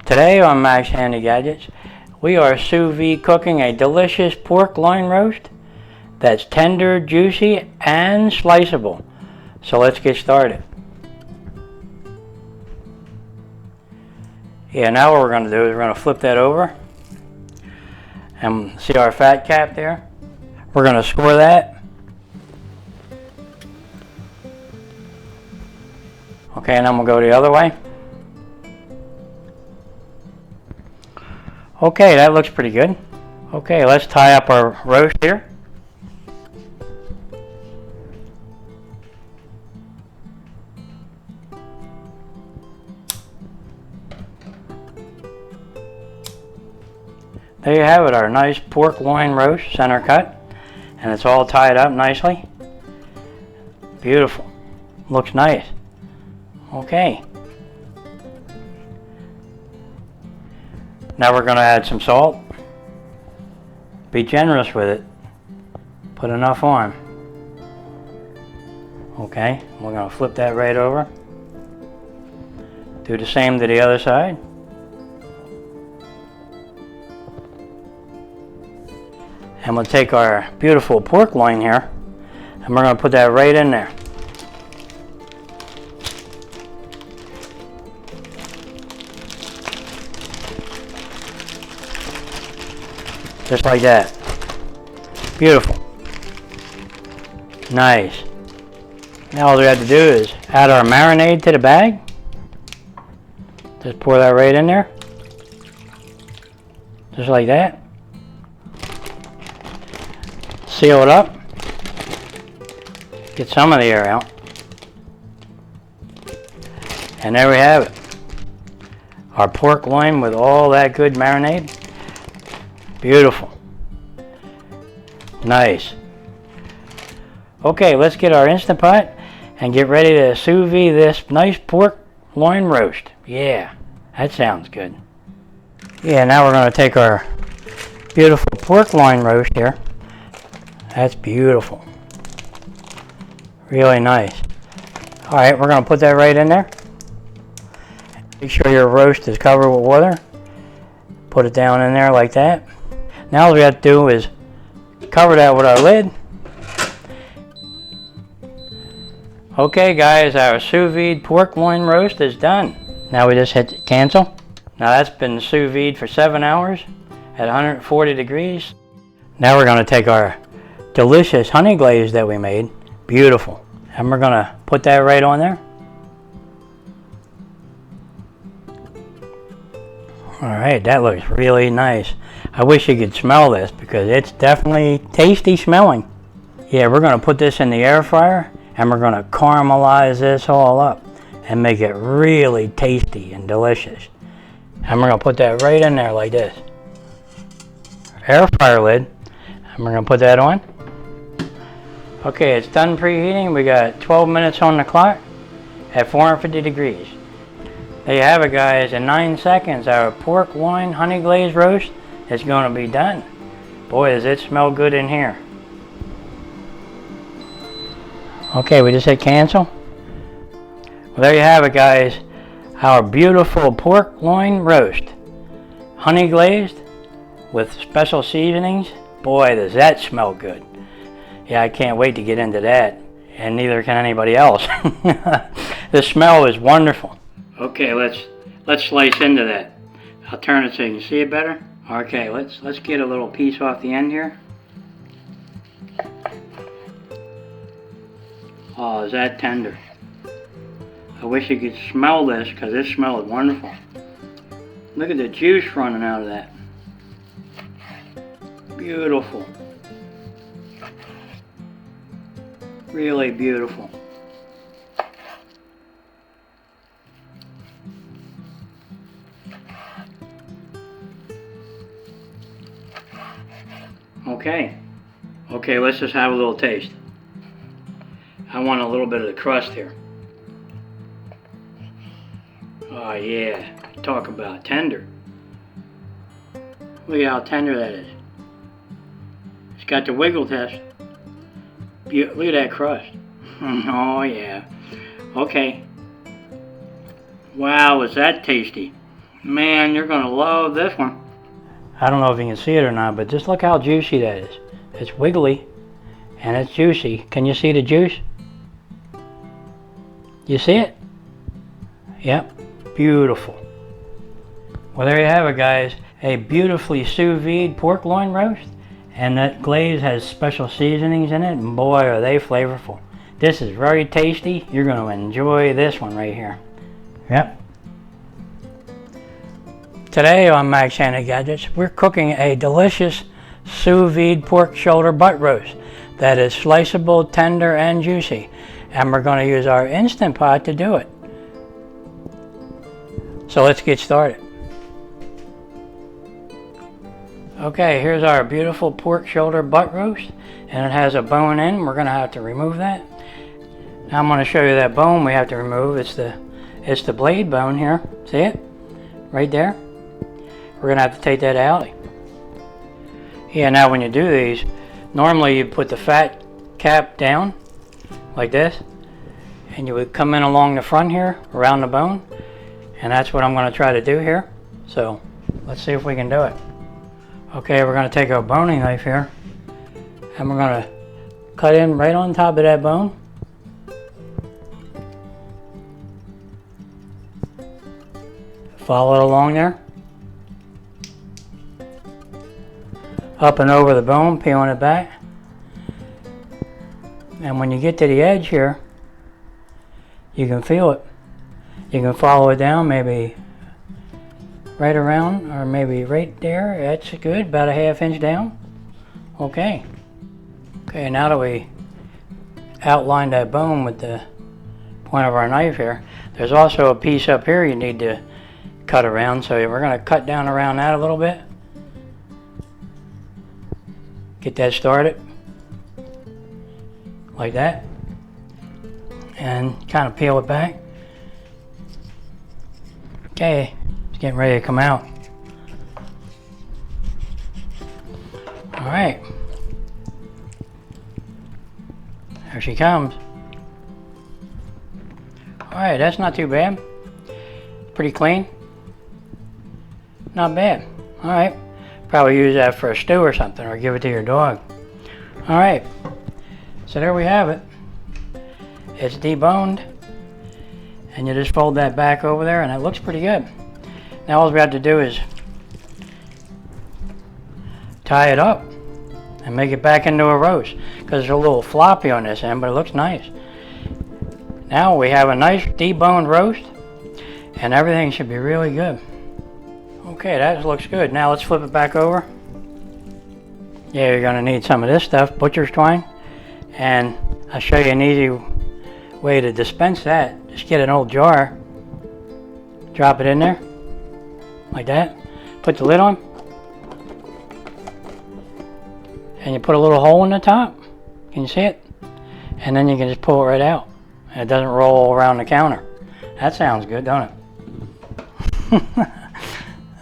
Today on Max Handy Gadgets, we are sous vide cooking a delicious pork loin roast that's tender, juicy, and sliceable. So let's get started. Now what we're going to do is we're going to flip that over and see our fat cap there. We're going to score that. Okay, and then we'll go the other way. Okay, that looks pretty good. Okay, let's tie up our roast here. There you have it, our nice pork loin roast, center cut, and it's all tied up nicely. Beautiful. Looks nice. Okay. Now we're going to add some salt. Be generous with it. Put enough on. Okay, we're going to flip that right over. Do the same to the other side. And we'll take our beautiful pork loin here, and we're going to put that right in there. Just like that. Beautiful. Nice. Now all we have to do is add our marinade to the bag. Just pour that right in there. Just like that. Seal it up. Get some of the air out. And there we have it. Our pork loin with all that good marinade. Beautiful. Nice. Okay, let's get our Instant Pot and get ready to sous vide this nice pork loin roast. Yeah, that sounds good. Now we're going to take our beautiful pork loin roast here. That's beautiful. Really nice. Alright, we're going to put that right in there. Make sure your roast is covered with water. Put it down in there like that. Now all we have to do is cover that with our lid. Okay guys, our sous vide pork loin roast is done. Now we just hit cancel. Now that's been sous vide for 7 hours at 140 degrees. Now we're going to take our delicious honey glaze that we made. Beautiful. And we're going to put that right on there. Alright, that looks really nice. I wish you could smell this because it's definitely tasty smelling. We're going to put this in the air fryer and we're going to caramelize this all up and make it really tasty and delicious. And we're going to put that right in there like this. Air fryer lid. And we're going to put that on. Okay, it's done preheating. We got 12 minutes on the clock at 450 degrees. There you have it guys, in 9 seconds our pork loin honey glaze roast is going to be done. Boy, does it smell good in here. Okay, we just hit cancel. Well, there you have it guys, our beautiful pork loin roast. Honey glazed with special seasonings. Boy, does that smell good. I can't wait to get into that, and neither can anybody else. The smell is wonderful. Okay, let's slice into that. I'll turn it so you can see it better. Okay, let's get a little piece off the end here. Oh, is that tender? I wish you could smell this because it smells wonderful. Look at the juice running out of that. Beautiful. Really beautiful. Okay, let's just have a little taste. I want a little bit of the crust here. Oh yeah, talk about tender. Look at how tender that is. It's got the wiggle test. Look at that crust. Oh yeah. Okay. Wow, is that tasty. Man, you're gonna love this one. I don't know if you can see it or not, but just look how juicy that is. It's wiggly and it's juicy. Can you see the juice? You see it? Yep, beautiful. Well, there you have it, guys. A beautifully sous vide pork loin roast. And that glaze has special seasonings in it, and boy, are they flavorful. This is very tasty. You're going to enjoy this one right here. Yep. Today on Max Handy Gadgets, we're cooking a delicious sous vide pork shoulder butt roast that is sliceable, tender, and juicy. And we're going to use our Instant Pot to do it. So let's get started. Okay, here's our beautiful pork shoulder butt roast, and it has a bone in. We're going to have to remove that. Now I'm going to show you that bone we have to remove. It's the blade bone here. See it? Right there. We're going to have to take that out. Yeah, now when you do these, normally you put the fat cap down like this, and you would come in along the front here, around the bone, and that's what I'm going to try to do here. So let's see if we can do it. Okay, we're going to take our boning knife here, and we're going to cut in right on top of that bone. Follow it along there. Up and over the bone, peeling it back. And when you get to the edge here, you can feel it. You can follow it down, maybe right around, or maybe right there. That's good, about a ½ inch down. Okay. Okay, now that we outlined that bone with the point of our knife here, there's also a piece up here you need to cut around, so we're going to cut down around that a little bit. Get that started. Like that. And kind of peel it back. Okay. Getting ready to come out. Alright. There she comes. Alright, that's not too bad. Pretty clean. Not bad. Alright. Probably use that for a stew or something, or give it to your dog. Alright. So there we have it. It's deboned. And you just fold that back over there, and it looks pretty good. Now all we have to do is tie it up and make it back into a roast, because it's a little floppy on this end, but it looks nice. Now we have a nice deboned roast, and everything should be really good. Okay, that looks good. Now let's flip it back over. Yeah, you're going to need some of this stuff, butcher's twine, and I'll show you an easy way to dispense that. Just get an old jar, drop it in there. Like that. Put the lid on. And you put a little hole in the top. Can you see it? And then you can just pull it right out. And it doesn't roll around the counter. That sounds good, don't it?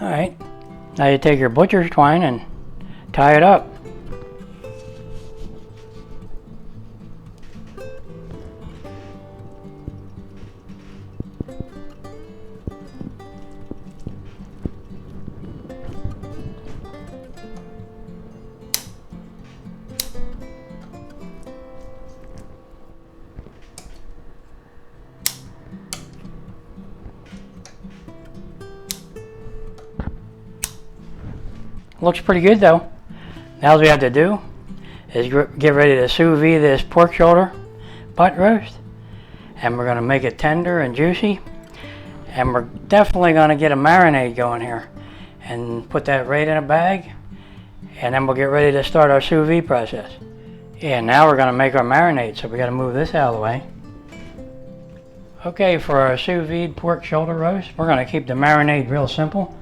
Alright. Now you take your butcher's twine and tie it up. Looks pretty good though. Now all we have to do is get ready to sous vide this pork shoulder butt roast, and we're going to make it tender and juicy, and we're definitely going to get a marinade going here and put that right in a bag, and then we'll get ready to start our sous vide process. Yeah, now we're going to make our marinade, so we got to move this out of the way. Okay, for our sous vide pork shoulder roast, we're going to keep the marinade real simple.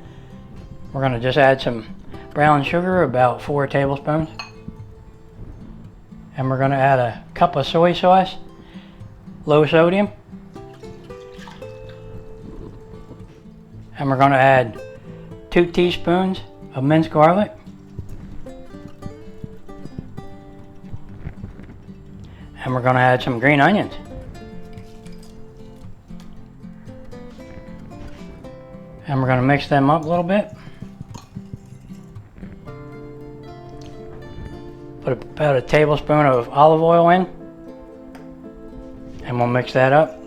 We're going to just add some brown sugar, about 4 tablespoons. And we're going to add a cup of soy sauce, low sodium. And we're going to add 2 teaspoons of minced garlic. And we're going to add some green onions. And we're going to mix them up a little bit. Put about a tablespoon of olive oil in. And we'll mix that up.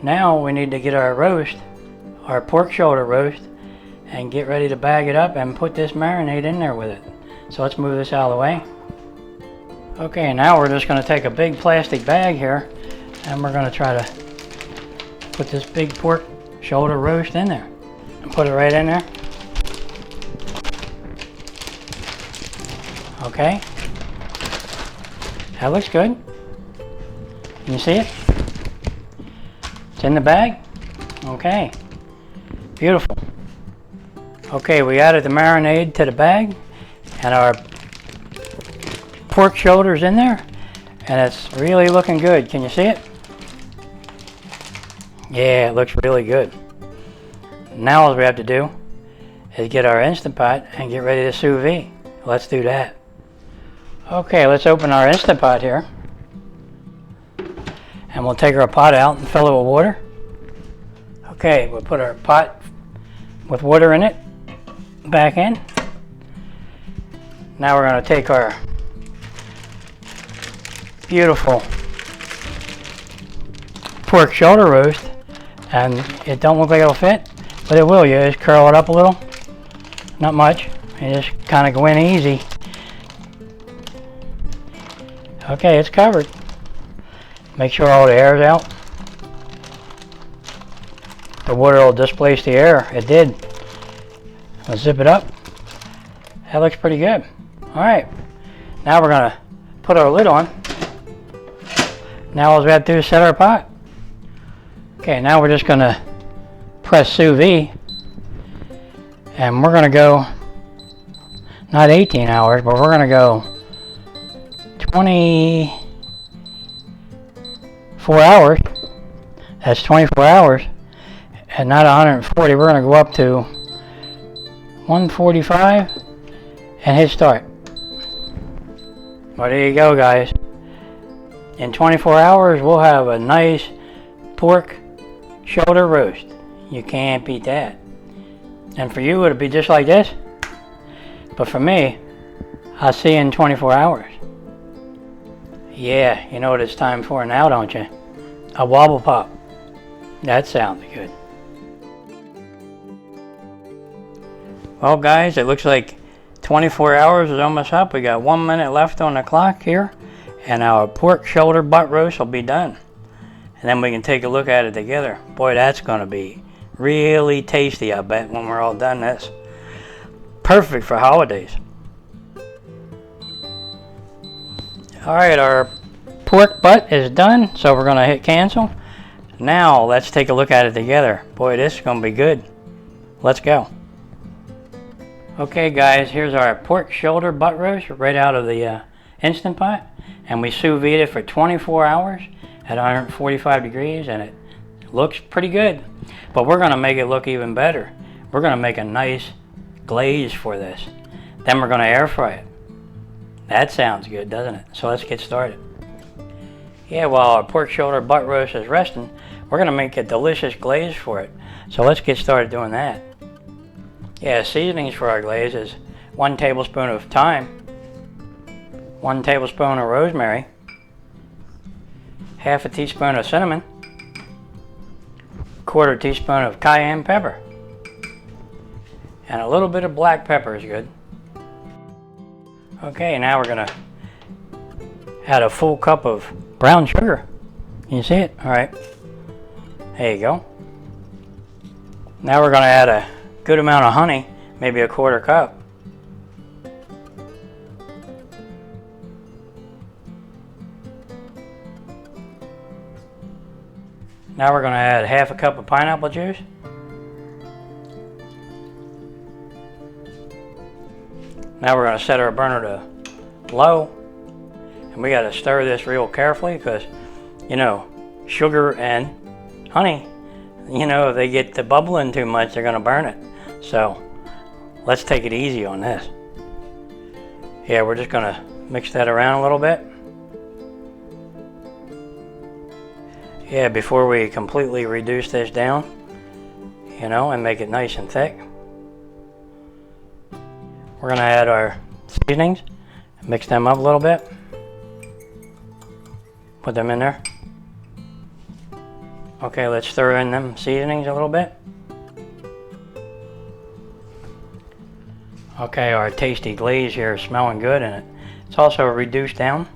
Now we need to get our roast, our pork shoulder roast, and get ready to bag it up and put this marinade in there with it. So let's move this out of the way. Okay, now we're just going to take a big plastic bag here and we're going to try to put this big pork shoulder roast in there. And put it right in there. Okay. That looks good. Can you see it? It's in the bag? Okay. Beautiful. Okay, we added the marinade to the bag and our pork shoulder's in there and it's really looking good. Can you see it? Yeah, it looks really good. Now all we have to do is get our Instant Pot and get ready to sous vide. Let's do that. Okay, let's open our Instant Pot here. And we'll take our pot out and fill it with water. Okay, we'll put our pot with water in it back in. Now we're going to take our beautiful pork shoulder roast, and it don't look like it'll fit, but it will. You just curl it up a little, not much. You just kind of go in easy. Okay, it's covered. Make sure all the air is out. The water will displace the air. It did. Let's zip it up. That looks pretty good. Alright, now we're going to put our lid on. Now all we have to do is set our pot. Okay, now we're just going to press sous vide. And we're going to go, not 18 hours, but we're going to go 24 hours. That's 24 hours. And not 140. We're going to go up to 145 and hit start. Well, there you go, guys. In 24 hours, we'll have a nice pork shoulder roast. You can't beat that. And for you, it'll be just like this. But for me, I'll see you in 24 hours. Yeah, you know what it's time for now, don't you? A wobble pop. That sounds good. Well, guys, it looks like 24 hours is almost up. We got 1 minute left on the clock here, and our pork shoulder butt roast will be done. And then we can take a look at it together. Boy, that's going to be really tasty, I bet, when we're all done this. Perfect for holidays. Alright, our pork butt is done, so we're going to hit cancel. Now, let's take a look at it together. Boy, this is going to be good. Let's go. Okay, guys, here's our pork shoulder butt roast right out of the Instant Pot. And we sous vide it for 24 hours at 145 degrees, and it looks pretty good. But we're going to make it look even better. We're going to make a nice glaze for this. Then we're going to air fry it. That sounds good, doesn't it? So let's get started. Yeah, while our pork shoulder butt roast is resting, we're going to make a delicious glaze for it. So let's get started doing that. Yeah, seasonings for our glaze is 1 tablespoon of thyme, 1 tablespoon of rosemary, half a teaspoon of cinnamon, 1/4 teaspoon of cayenne pepper, and a little bit of black pepper is good. Okay, now we're going to add a full cup of brown sugar. Can you see it? Alright. There you go. Now we're going to add a good amount of honey, maybe a 1/4 cup. Now we're going to add half a cup of pineapple juice. Now we're going to set our burner to low, and we got to stir this real carefully because, you know, sugar and honey, you know, if they get to bubbling too much, they're going to burn it. So let's take it easy on this. Yeah, we're just going to mix that around a little bit. Yeah, before we completely reduce this down, you know, and make it nice and thick, we're gonna add our seasonings, mix them up a little bit, put them in there. Okay, let's throw in them seasonings a little bit. Okay, our tasty glaze here is smelling good, and it's also reduced down,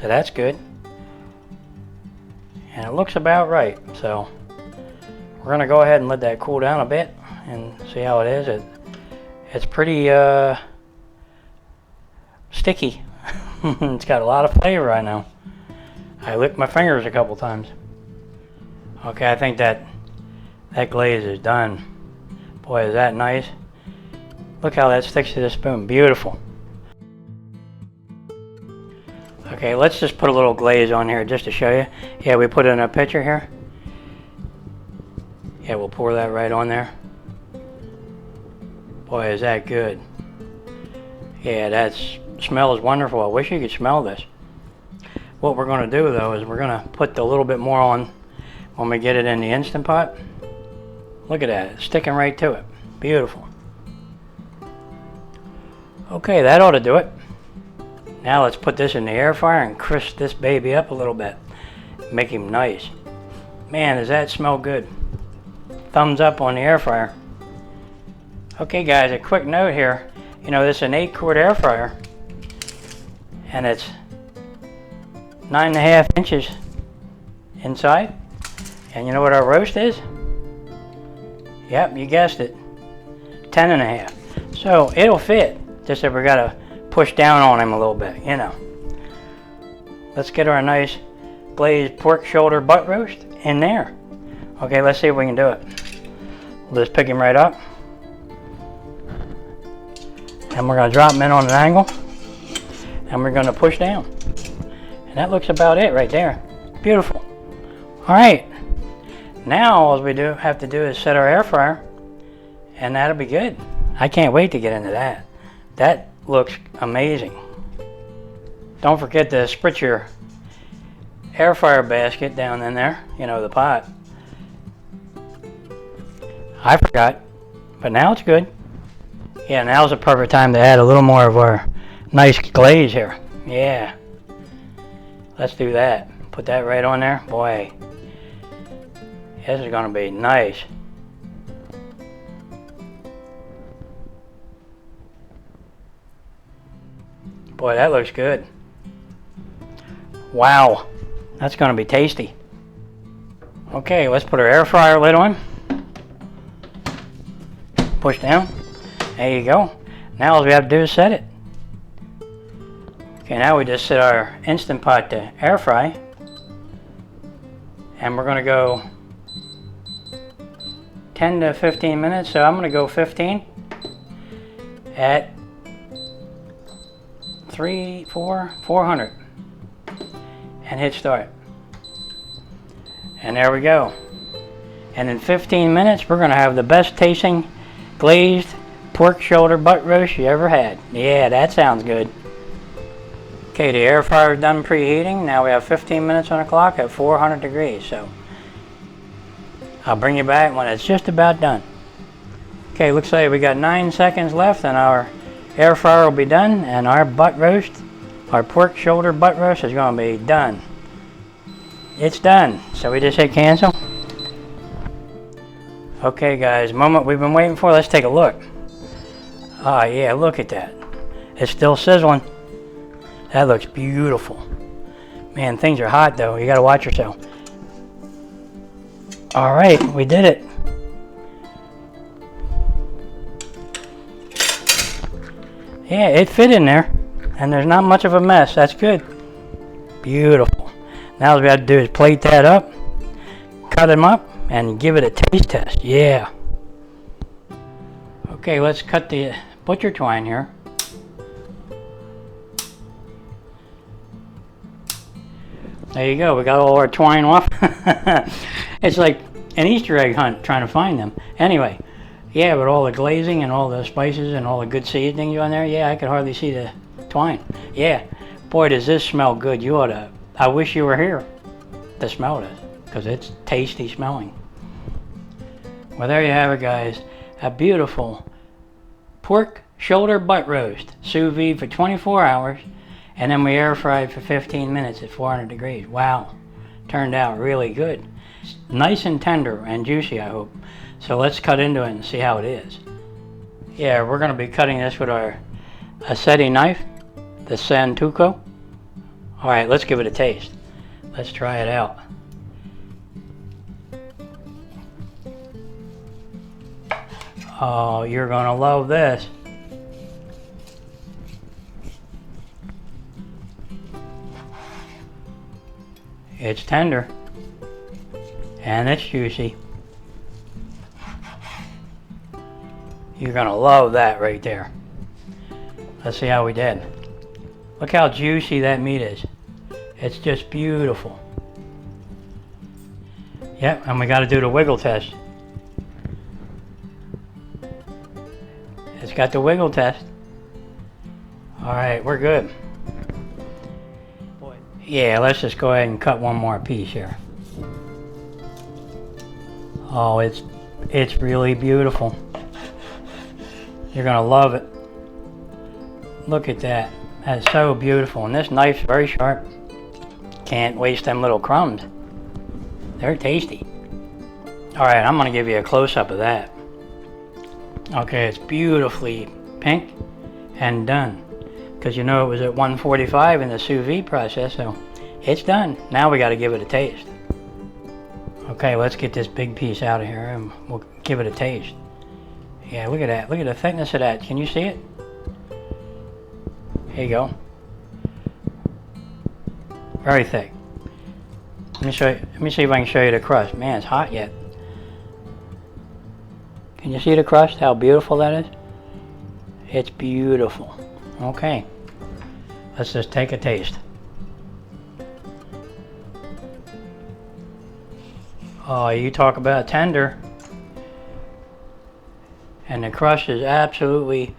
so that's good. And it looks about right, so we're gonna go ahead and let that cool down a bit and see how it is. It's pretty sticky. It's got a lot of flavor right now. I licked my fingers a couple times. Okay, I think that glaze is done. Boy, is that nice. Look how that sticks to the spoon. Beautiful. Okay, let's just put a little glaze on here just to show you. Yeah, we put it in a pitcher here. Yeah, we'll pour that right on there. Boy, is that good. Yeah, that smells wonderful. I wish you could smell this. What we're going to do though is we're going to put a little bit more on when we get it in the Instant Pot. Look at that, it's sticking right to it. Beautiful. Okay, that ought to do it. Now let's put this in the air fryer and crisp this baby up a little bit. Make him nice. Man, does that smell good. Thumbs up on the air fryer. Okay guys, a quick note here. You know, this is an 8-quart air fryer, and it's 9.5 inches inside. And you know what our roast is? Yep, you guessed it. 10.5. So it'll fit, just that we gotta push down on him a little bit, you know. Let's get our nice glazed pork shoulder butt roast in there. Okay, let's see if we can do it. We'll just pick him right up. And we're gonna drop him in on an angle. And we're gonna push down. And that looks about it right there. Beautiful. All right. Now all we have to do is set our air fryer, and that'll be good. I can't wait to get into that. That looks amazing. Don't forget to spritz your air fryer basket down in there, you know, the pot. I forgot, but now it's good. Yeah, now's the perfect time to add a little more of our nice glaze here. Yeah. Let's do that. Put that right on there. Boy, this is gonna be nice. Boy, that looks good. Wow, that's gonna be tasty. Okay, let's put our air fryer lid on. Push down. There you go. Now all we have to do is set it. Okay, now we just set our Instant Pot to air fry. And we're gonna go 10 to 15 minutes, so I'm gonna go 15 at 400 and hit start. And there we go. And in 15 minutes, we're gonna have the best tasting glazed pork shoulder butt roast you ever had. Yeah, that sounds good. Okay, the air fryer is done preheating. Now we have 15 minutes on the clock at 400 degrees. So I'll bring you back when it's just about done. Okay, looks like we got 9 seconds left and our air fryer will be done, and our butt roast, our pork shoulder butt roast is going to be done. It's done. So we just hit cancel. Okay guys, moment we've been waiting for. Let's take a look. Ah, yeah, look at that. It's still sizzling. That looks beautiful. Man, things are hot though. You gotta watch yourself. All right, we did it. Yeah, it fit in there, and there's not much of a mess. That's good. Beautiful. Now all we have to do is plate that up, cut them up, and give it a taste test. Yeah. Okay, let's cut the butcher twine here. There you go, we got all our twine off. It's like an Easter egg hunt trying to find them. Anyway, yeah, with all the glazing and all the spices and all the good seasonings on there, yeah, I could hardly see the twine. Yeah, boy, does this smell good. You ought to, I wish you were here to smell this. because it's tasty smelling. Well, there you have it, guys. A beautiful pork shoulder butt roast, sous vide for 24 hours, and then we air fried for 15 minutes at 400 degrees. Wow, turned out really good. Nice and tender and juicy, I hope. So let's cut into it and see how it is. Yeah, we're going to be cutting this with our aceti knife, the Santuco. All right, let's give it a taste. Let's try it out. Oh, you're going to love this. It's tender and it's juicy. You're gonna love that right there. Let's see how we did. Look how juicy that meat is. It's just beautiful. Yep, and we got to do the wiggle test. It's got the wiggle test. All right, we're good. Yeah, let's just go ahead and cut one more piece here. Oh, it's really beautiful. You're gonna love it. Look at that. That's so beautiful. And this knife's very sharp. Can't waste them little crumbs. They're tasty. All right, I'm gonna give you a close-up of that. Okay, it's beautifully pink and done. Because you know it was at 145 in the sous vide process, so it's done. Now we got to give it a taste. Okay, let's get this big piece out of here and we'll give it a taste. Yeah, look at that. Look at the thickness of that. Can you see it? Here you go. Very thick. Let me show you, let me see if I can show you the crust. Man, it's hot yet. Can you see the crust? How beautiful that is? It's beautiful. Okay, let's just take a taste. Oh, you talk about tender. And the crust is absolutely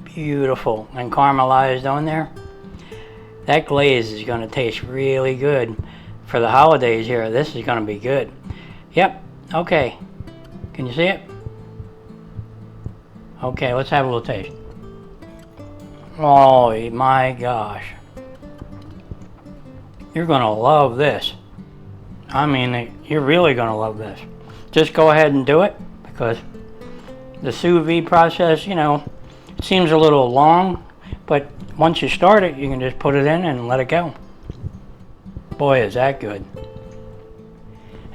beautiful and caramelized on there. That glaze is going to taste really good. For the holidays here, this is going to be good. Yep, okay. Can you see it? Okay, let's have a little taste. Oh my gosh. You're gonna love this. I mean, you're really gonna love this. Just go ahead and do it, because the sous vide process, you know, it seems a little long, but once you start it, you can just put it in and let it go. Boy, is that good.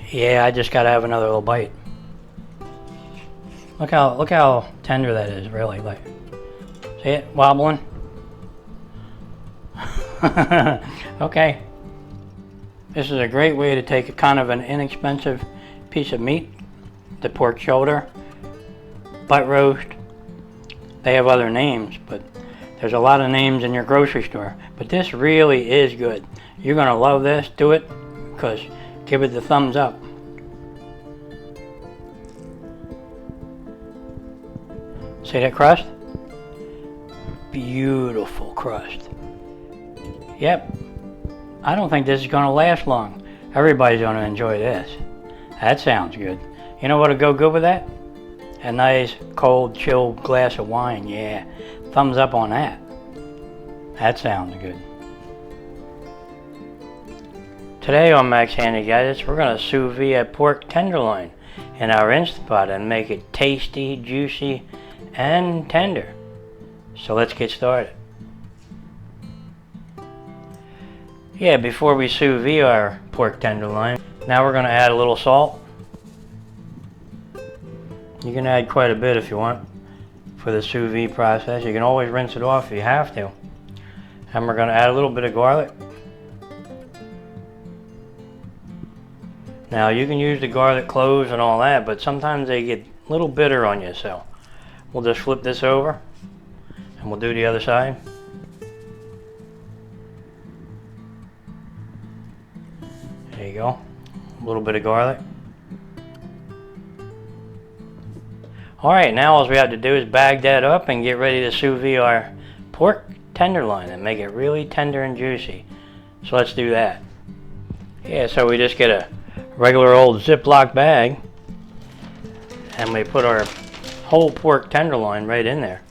Yeah, I just gotta have another little bite. Look how tender that is, really. Like, see it wobbling? Okay. This is a great way to take a kind of an inexpensive piece of meat, the pork shoulder, butt roast. They have other names, but there's a lot of names in your grocery store. But this really is good. You're gonna love this. Do it, because give it the thumbs up. See that crust? Beautiful crust. Yep. I don't think this is going to last long. Everybody's going to enjoy this. That sounds good. You know what'll go good with that? A nice, cold, chilled glass of wine. Yeah. Thumbs up on that. That sounds good. Today on Max Handy Gadgets, we're going to sous vide a pork tenderloin in our Instant Pot and make it tasty, juicy, and tender. So let's get started. Yeah, before we sous vide our pork tenderloin, now we're going to add a little salt. You can add quite a bit if you want for the sous vide process. You can always rinse it off if you have to. And we're going to add a little bit of garlic. Now you can use the garlic cloves and all that, but sometimes they get a little bitter on you, so we'll just flip this over and we'll do the other side. There you go. A little bit of garlic. Alright, now all we have to do is bag that up and get ready to sous vide our pork tenderloin and make it really tender and juicy. So let's do that. Yeah, so we just get regular old Ziploc bag, and we put our whole pork tenderloin right in there.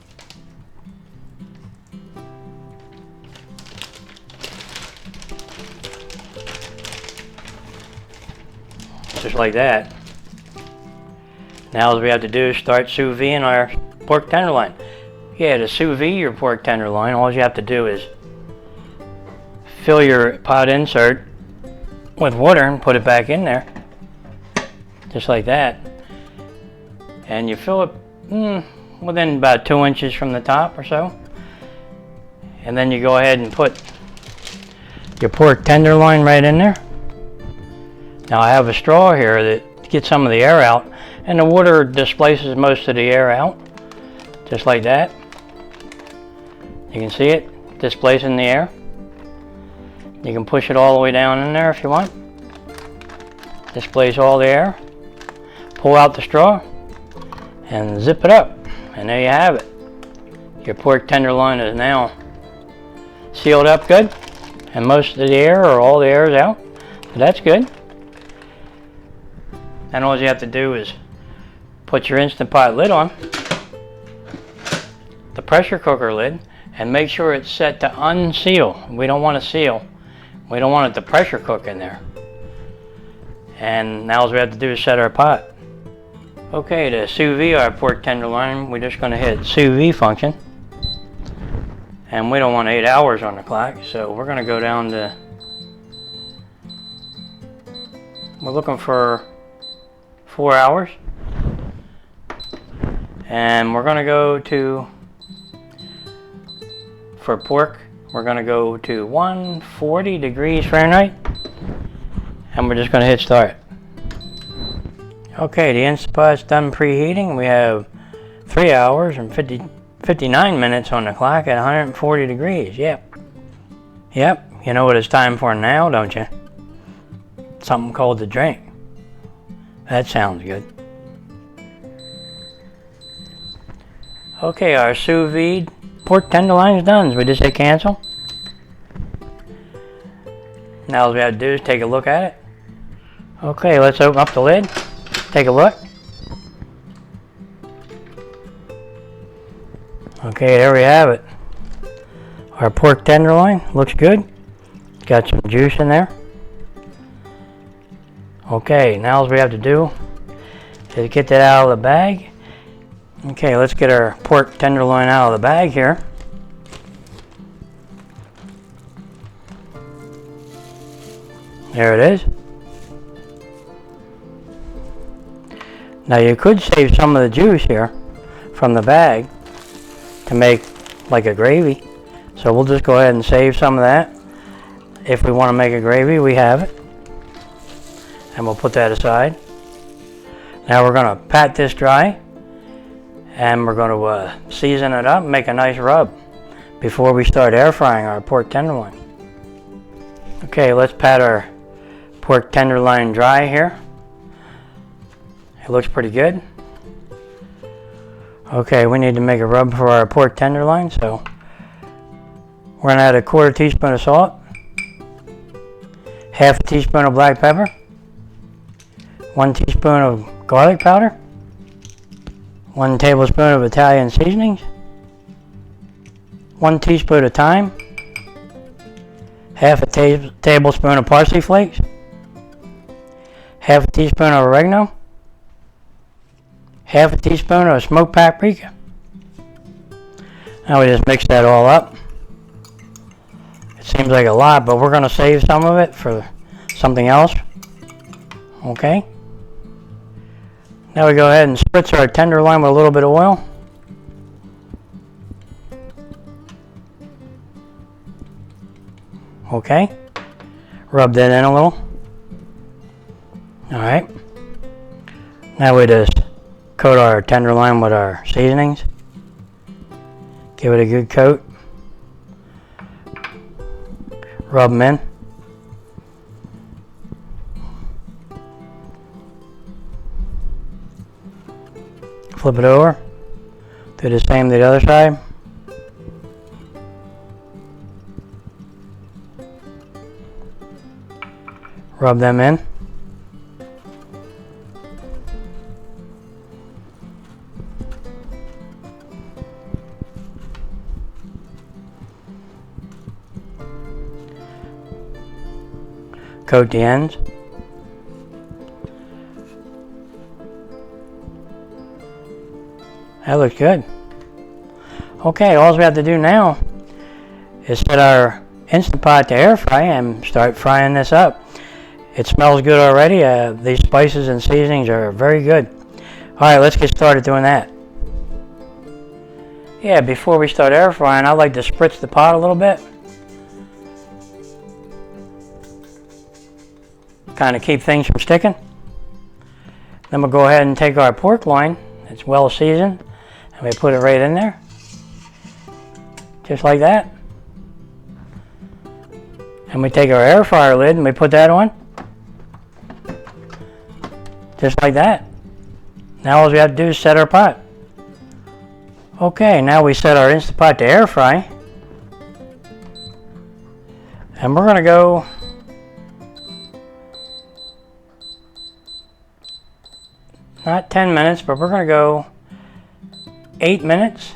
Just like that. Now all we have to do is start sous videing our pork tenderloin. Yeah, to sous vide your pork tenderloin, all you have to do is fill your pot insert with water and put it back in there. Just like that. And you fill it within about 2 inches from the top or so. And then you go ahead and put your pork tenderloin right in there. Now I have a straw here that gets some of the air out, and the water displaces most of the air out. Just like that. You can see it displacing the air. You can push it all the way down in there if you want. Displace all the air. Pull out the straw and zip it up, and there you have it. Your pork tenderloin is now sealed up good, and most of the air or all the air is out, so that's good. And all you have to do is put your Instant Pot lid on, the pressure cooker lid, and make sure it's set to unseal. We don't want to seal. We don't want it to pressure cook in there. And now all we have to do is set our pot. Okay, to sous vide our pork tenderloin, we're just going to hit sous vide function. And we don't want 8 hours on the clock, so we're going to go down to, we're looking for 4 hours. And we're going to go to, for pork, we're going to go to 140 degrees Fahrenheit. And we're just going to hit start. Okay, the Instant Pot's done preheating. We have 3 hours and 59 minutes on the clock at 140 degrees. Yep. Yep, you know what it's time for now, don't you? Something cold to drink. That sounds good. Okay, our sous vide pork tenderloin is done. So we just hit cancel. Now all we have to do is take a look at it. Okay, let's open up the lid. Take a look. Okay, there we have it. Our pork tenderloin looks good. Got some juice in there. Okay, now all we have to do is get that out of the bag. Okay, let's get our pork tenderloin out of the bag here. There it is. Now you could save some of the juice here from the bag to make like a gravy. So we'll just go ahead and save some of that. If we want to make a gravy, we have it. And we'll put that aside. Now we're going to pat this dry. And we're going to season it up and make a nice rub before we start air frying our pork tenderloin. Okay, let's pat our pork tenderloin dry here. It looks pretty good. Okay, we need to make a rub for our pork tenderloin, so we're going to add a 1/4 teaspoon of salt, 1/2 teaspoon of black pepper, 1 teaspoon of garlic powder, 1 tablespoon of Italian seasonings, 1 teaspoon of thyme, 1/2 tablespoon of parsley flakes, 1/2 teaspoon of oregano, 1/2 teaspoon of smoked paprika. Now we just mix that all up. It seems like a lot, but we're going to save some of it for something else. Okay. Now we go ahead and spritz our tenderloin with a little bit of oil. Okay. Rub that in a little. Alright. Now we just coat our tenderloin with our seasonings. Give it a good coat. Rub them in. Flip it over. Do the same to the other side. Rub them in. coat the ends. That looks good. Okay, all we have to do now is set our Instant Pot to air fry and start frying this up. It smells good already. These spices and seasonings are very good. Alright, let's get started doing that. Yeah, before we start air frying, I like to spritz the pot a little bit. Kind of keep things from sticking. Then we'll go ahead and take our pork loin. It's well seasoned. And we put it right in there. Just like that. And we take our air fryer lid and we put that on. Just like that. Now all we have to do is set our pot. Okay, now we set our Instant Pot to air fry. And we're going to go not 10 minutes, but we're going to go 8 minutes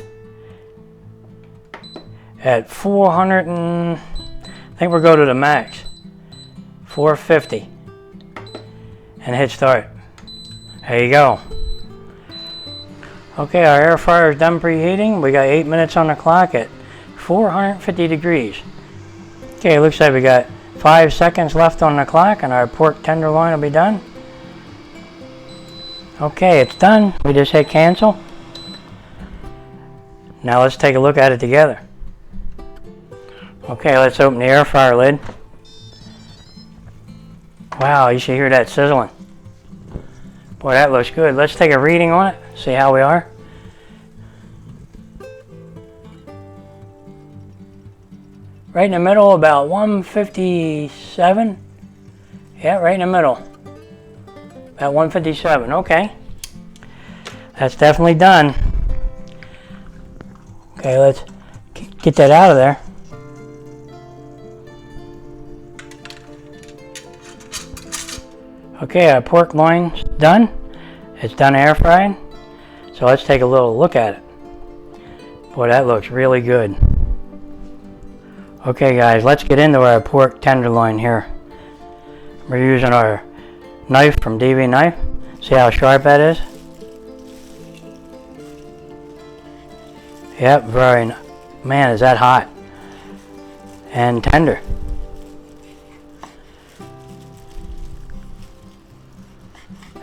at 400 and I think we'll go to the max, 450, and hit start. There you go. Okay, our air fryer is done preheating. We got 8 minutes on the clock at 450 degrees. Okay, it looks like we got 5 seconds left on the clock and our pork tenderloin will be done. Okay, it's done. We just hit cancel. Now let's take a look at it together. Okay, let's open the air fryer lid. Wow, you should hear that sizzling. Boy, that looks good. Let's take a reading on it, see how we are. Right in the middle, about 157. Yeah, right in the middle. About 157, okay. That's definitely done. Okay, let's get that out of there. Okay, our pork loin's done. It's done air frying. So let's take a little look at it. Boy, that looks really good. Okay guys, let's get into our pork tenderloin here. We're using our knife from DV Knife. See how sharp that is? Yep, very, man, is that hot and tender.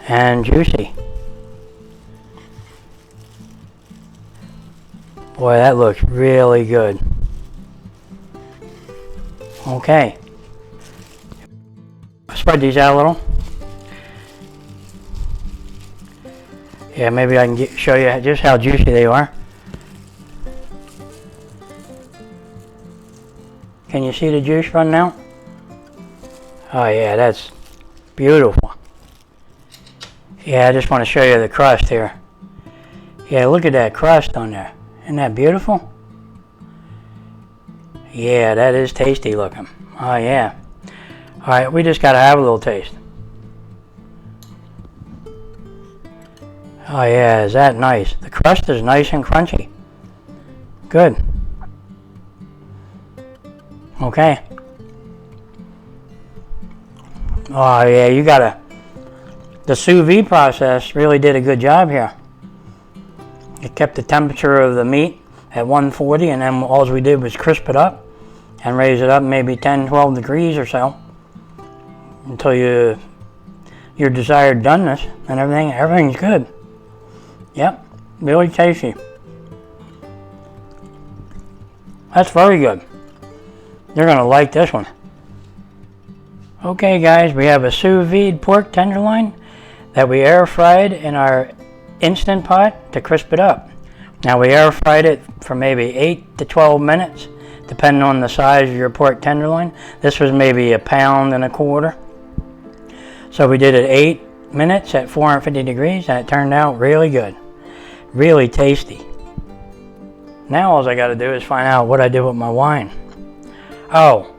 And juicy. Boy, that looks really good. Okay. Spread these out a little. Yeah, maybe I can show you just how juicy they are. Can you see the juice running out? Oh yeah, that's beautiful. Yeah, I just want to show you the crust here. Yeah, look at that crust on there. Isn't that beautiful? Yeah, that is tasty looking. Oh yeah. Alright, we just got to have a little taste. Oh yeah, is that nice? The crust is nice and crunchy. Good. Okay. Oh yeah, you gotta... The sous vide process really did a good job here. It kept the temperature of the meat at 140, and then all we did was crisp it up and raise it up maybe 10-12 degrees or so until your desired doneness, and everything's good. Yep, really tasty. That's very good. You're gonna like this one. Okay guys, we have a sous vide pork tenderloin that we air fried in our Instant Pot to crisp it up. Now we air fried it for maybe 8 to 12 minutes depending on the size of your pork tenderloin. This was maybe 1.25 pounds. So we did it 8 minutes at 450 degrees and it turned out really good. Really tasty. Now all I got to do is find out what I did with my wine. Oh,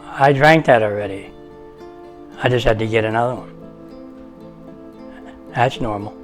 I drank that already. I just had to get another one. That's normal.